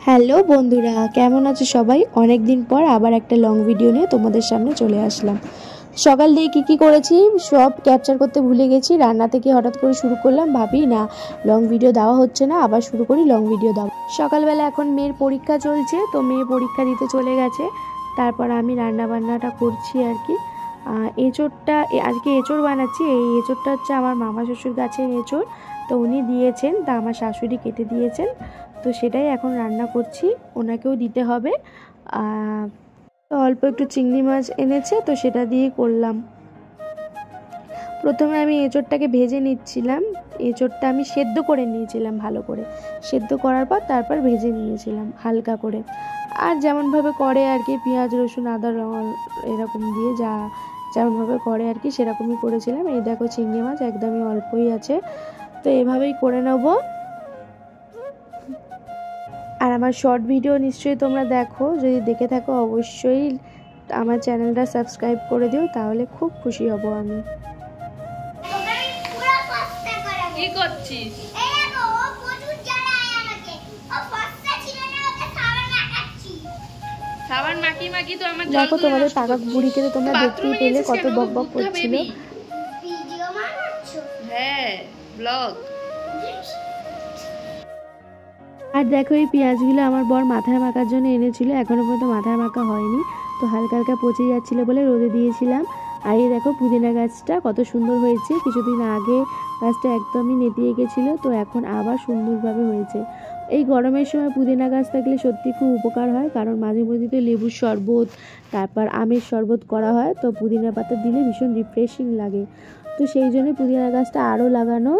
Hello বন্ধুরা, কেমন আছো সবাই? অনেক দিন পর আবার একটা লং ভিডিও নিয়ে তোমাদের সামনে চলে আসলাম। সকাল দিয়ে কী করেছি সব ক্যাপচার করতে ভুলে গেছি। রান্না থেকে হঠাৎ করে শুরু করলাম, ভাবি না লং ভিডিও দেওয়া হচ্ছে না, আবার শুরু করি লং ভিডিও দেওয়া। সকালবেলা এখন মেয়ের পরীক্ষা চলছে, তো মেয়ে পরীক্ষা দিতে চলে গেছে। তারপর আমি রান্না বান্নাটা করছি আর কি। এঁচোড়টা আজকে এঁচোড় বানাচ্ছি। এই এঁচোড়টা হচ্ছে আমার মামা শ্বশুর গাছের এঁচোড়, তো উনি দিয়েছেন, তা আমার শাশুড়ি কেটে দিয়েছেন, তো সেটাই এখন রান্না করছি। ওনাকেও দিতে হবে। তো অল্প একটু চিংড়ি মাছ এনেছে, তো সেটা দিয়ে করলাম। প্রথমে আমি এঁচোড়টাকে ভেজে নিচ্ছিলাম। এঁচোড়টা আমি সেদ্ধ করে নিয়েছিলাম, ভালো করে সেদ্ধ করার পর তারপর ভেজে নিয়েছিলাম হালকা করে। আর যেমনভাবে করে আর কি, পেঁয়াজ রসুন আদা এরকম দিয়ে যেমনভাবে করে আর কি, সেরকমই করেছিলাম। এই দেখো চিংড়ি মাছ একদমই অল্পই আছে, তো এভাবেই করে নেব। আর আমার শর্ট ভিডিও নিশ্চয়ই তোমরা দেখো, যদি দেখে থাকো অবশ্যই আমার চ্যানেলটা সাবস্ক্রাইব করে দিও, তাহলে খুব খুশি হব আমি। কি করছিস? সাবান মাখি মাখি তো আমার দেখো তোমাদের টাকা বুড়িকে তো তোমরা দেখতেই পেলে কত বক বক করছিল। হ্যাঁ, ব্লগ। আর দেখো এই পেঁয়াজগুলো আমার বর মাথায় মাখার জন্য এনেছিল, এখনো পর্যন্ত মাথায় মাখা হয়নি, তো হালকা হালকা পচে যাচ্ছিল বলে রোদে দিয়েছিলাম। আর এই দেখো পুদিনা গাছটা কত সুন্দর হয়েছে। কিছুদিন আগে গাছটা একদমই নেতিয়ে গেছিলো, তো এখন আবার সুন্দরভাবে হয়েছে। এই গরমের সময় পুদিনা গাছ থাকলে সত্যি খুব উপকার হয়, কারণ মাঝে মধ্যে তো লেবুর শরবত, তারপর আমের শরবত করা হয়, তো পুদিনা পাতা দিলে ভীষণ রিফ্রেশিং লাগে। তো সেই জন্য পুদিনা গাছটা আরও লাগানো।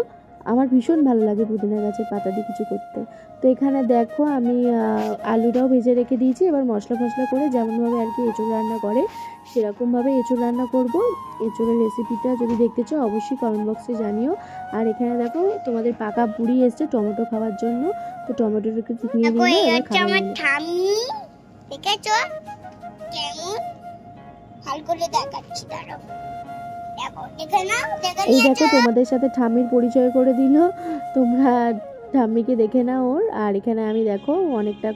আমার ভীষণ ভালো লাগে পুদিনা গাছের পাতা দিয়ে কিছু করতে। তো এখানে দেখো আমি আলুটাও ভেজে রেখে দিয়েছি। এবার মশলা করে যেমনভাবে আর কি এঁচোড় রান্না করে সেরকমভাবে এঁচোড় রান্না করব। এঁচোড়ের রেসিপিটা যদি দেখতে চাও অবশ্যই কমেন্ট বক্সে জানিও। আর এখানে দেখো তোমাদের পাকা বুড়ি এসছে টমেটো খাওয়ার জন্য, তো টমেটোটা একটু ধুয়ে নিয়ে এবার খাওয়া এই দেখো তোমাদের সাথে ঠাম্মির পরিচয় করে দিল, তোমরা ঠাম্মিকে দেখে নাও ওর। আর এখানে আমি দেখো অনেকটা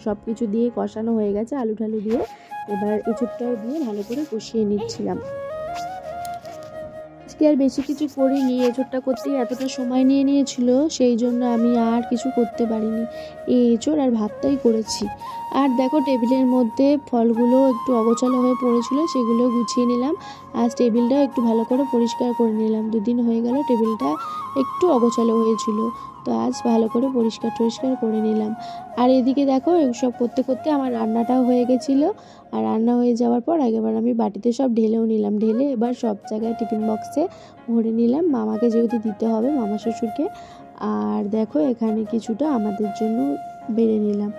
সব কিছু দিয়ে কষানো হয়ে গেছে, আলু ঠালু দিয়ে। এবার এঁচোড়টাও দিয়ে ভালো করে কষিয়ে নিচ্ছিলাম। আজকে আর বেশি কিছু করিনি, এঁচোড়টা করতেই এতটা সময় নিয়ে নিয়েছিল, সেই জন্য আমি আর কিছু করতে পারিনি। এই এঁচোড় আর ভাতটাই করেছি। আর দেখো টেবিলের মধ্যে ফলগুলো একটু অগোছালো হয়ে পড়েছিল, সেগুলো গুছিয়ে নিলাম। আজ টেবিলটাও একটু ভালো করে পরিষ্কার করে নিলাম। দুদিন হয়ে গেল টেবিলটা একটু অগোছালো হয়েছিল, তো আজ ভালো করে পরিষ্কার করে নিলাম। আর এদিকে দেখো এসব করতে করতে আমার রান্নাটাও হয়ে গেছিলো। আর রান্না হয়ে যাওয়ার পর একেবার আমি বাটিতে সব ঢেলেও নিলাম। ঢেলে এবার সব জায়গায় টিফিন বক্সে ভরে নিলাম, মামাকে যেহেতু দিতে হবে, মামা শ্বশুরকে। আর দেখো এখানে কিছুটা আমাদের জন্য বেড়ে নিলাম।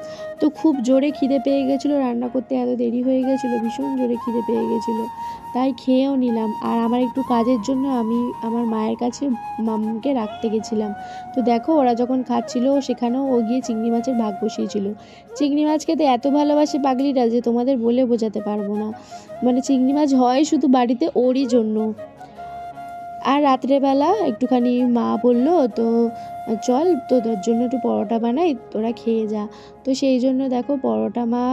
তো খুব জোরে খিদে পেয়ে গেছিলো, রান্না করতে এত দেরি হয়ে গেছিলো, ভীষণ জোরে খিদে পেয়ে গেছিলো, তাই খেয়েও নিলাম। আর আমার একটু কাজের জন্য আমি আমার মায়ের কাছে মামকে রাখতে গেছিলাম। তো দেখো ওরা যখন খাচ্ছিলো সেখানেও ও গিয়ে চিংড়ি মাছের ভাগ বসিয়েছিল। চিংড়ি মাছ খেতে এত ভালোবাসে পাগলিটা যে তোমাদের বলে বোঝাতে পারবো না। মানে চিংড়ি মাছ হয় শুধু বাড়িতে ওরই জন্য। আর রাত্রেবেলা একটুখানি মা বললো, তো চল তোদের জন্য একটু পরোটা বানাই, তোরা খেয়ে যা। তো সেই জন্য দেখো পরোটা মা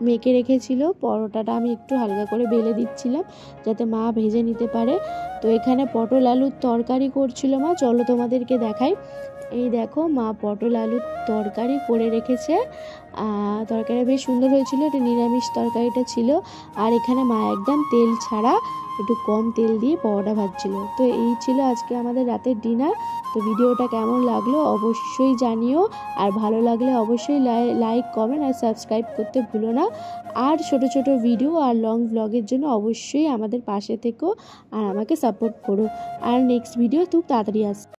মেখে রেখেছিল, পরোটাটা আমি একটু হালকা করে বেলে দিচ্ছিলাম যাতে মা ভেজে নিতে পারে। তো এখানে পটল আলুর তরকারি করছিল মা, চলো তোমাদেরকে দেখাই। এই দেখো মা পটল আলুর তরকারি করে রেখেছে। তরকারিটা বেশ সুন্দর হয়েছিল, এটা নিরামিষ তরকারিটা ছিল। আর এখানে মা একদম তেল ছাড়া একটু কম তেল দিয়ে পরোটা ভাজছিল। তো এই ছিল আজকে আমাদের রাতের ডিনার। তো ভিডিওটা কেমন লাগলো অবশ্যই জানিও, আর ভালো লাগলে অবশ্যই লাইক কমেন্ট আর সাবস্ক্রাইব করতে ভুলো না। আর ছোট ছোট ভিডিও আর লং ব্লগের জন্য অবশ্যই আমাদের পাশে থেকো আর আমাকে সাপোর্ট করো। আর নেক্সট ভিডিও খুব তাড়াতাড়ি আসবে।